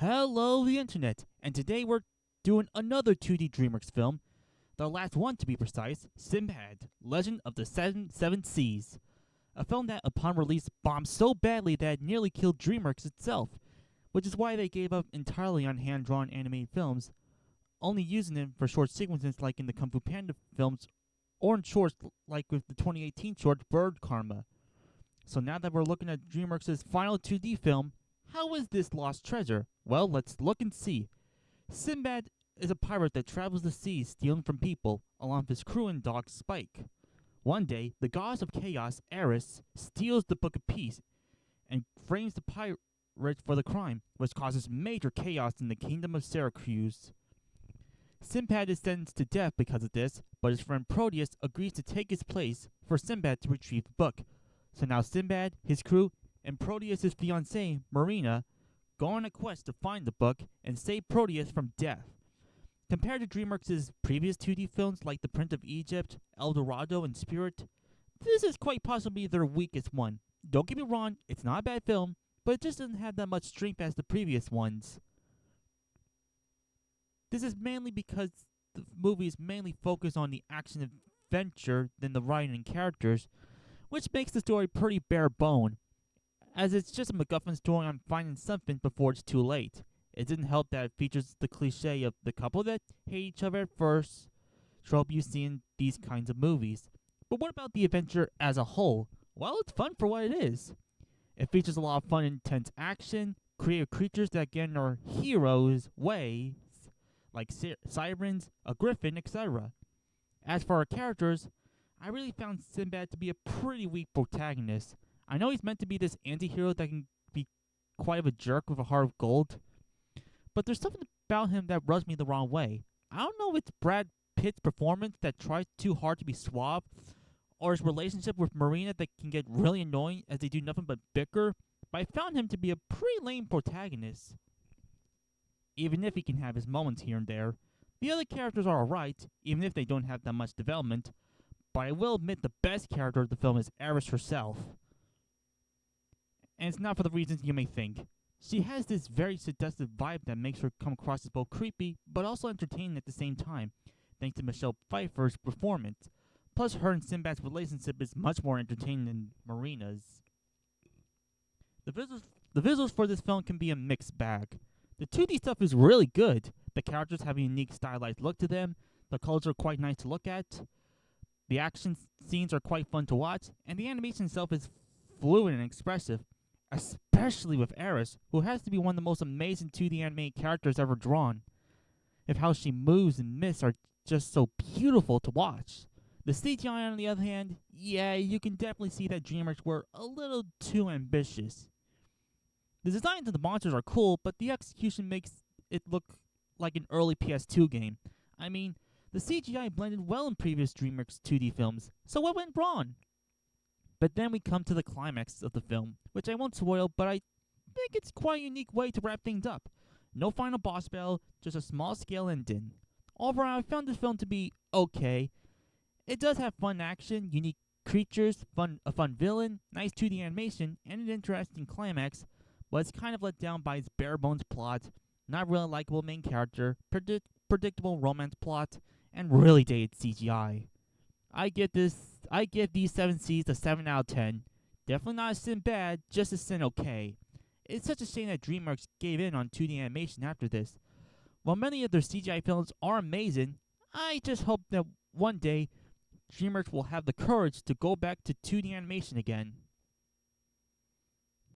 Hello, the internet, and today we're doing another 2D DreamWorks film, the last one to be precise, Sinbad, Legend of the Seven Seas. A film that, upon release, bombed so badly that it nearly killed DreamWorks itself, which is why they gave up entirely on hand-drawn animated films, only using them for short sequences like in the Kung Fu Panda films, or in shorts like with the 2018 short Bird Karma. So now that we're looking at DreamWorks' final 2D film, how is this lost treasure? Well, let's look and see. Sinbad is a pirate that travels the seas stealing from people, along with his crew and dog Spike. One day, the goddess of chaos, Eris, steals the Book of Peace and frames the pirate for the crime, which causes major chaos in the kingdom of Syracuse. Sinbad is sentenced to death because of this, but his friend Proteus agrees to take his place for Sinbad to retrieve the book. So now Sinbad, his crew, and Proteus' fiancée, Marina, go on a quest to find the book and save Proteus from death. Compared to DreamWorks' previous 2D films like The Prince of Egypt, El Dorado, and Spirit, this is quite possibly their weakest one. Don't get me wrong, it's not a bad film, but it just doesn't have that much strength as the previous ones. This is mainly because the movie is mainly focused on the action adventure than the writing and characters, which makes the story pretty bare bone, as it's just a MacGuffin story on finding something before it's too late. It didn't help that it features the cliche of the couple that hate each other at first, trope you see in these kinds of movies. But what about the adventure as a whole? Well, it's fun for what it is. It features a lot of fun, intense action, creative creatures that get in our heroes' ways, like sirens, a griffin, etc. As for our characters, I really found Sinbad to be a pretty weak protagonist. I know he's meant to be this anti-hero that can be quite of a jerk with a heart of gold, but there's something about him that rubs me the wrong way. I don't know if it's Brad Pitt's performance that tries too hard to be suave, or his relationship with Marina that can get really annoying as they do nothing but bicker, but I found him to be a pretty lame protagonist. Even if he can have his moments here and there, the other characters are alright, even if they don't have that much development, but I will admit the best character of the film is Eris herself. And it's not for the reasons you may think. She has this very seductive vibe that makes her come across as both creepy, but also entertaining at the same time, thanks to Michelle Pfeiffer's performance. Plus, her and Sinbad's relationship is much more entertaining than Marina's. The visuals for this film can be a mixed bag. The 2D stuff is really good. The characters have a unique stylized look to them, the colors are quite nice to look at, the action scenes are quite fun to watch, and the animation itself is fluid and expressive. Especially with Eris, who has to be one of the most amazing 2D animated characters ever drawn. If how she moves and moves are just so beautiful to watch. The CGI, on the other hand, yeah, you can definitely see that DreamWorks were a little too ambitious. The designs of the monsters are cool, but the execution makes it look like an early PS2 game. I mean, the CGI blended well in previous DreamWorks 2D films, so what went wrong? But then we come to the climax of the film, which I won't spoil, but I think it's quite a unique way to wrap things up. No final boss battle, just a small-scale ending. Overall, I found this film to be okay. It does have fun action, unique creatures, a fun villain, nice 2D animation, and an interesting climax, but it's kind of let down by its bare-bones plot, not really likable main character, predictable romance plot, and really dated CGI. I give these 7 C's a 7 out of 10. Definitely not a sin bad, just a sin okay. It's such a shame that DreamWorks gave in on 2D animation after this. While many of their CGI films are amazing, I just hope that one day DreamWorks will have the courage to go back to 2D animation again.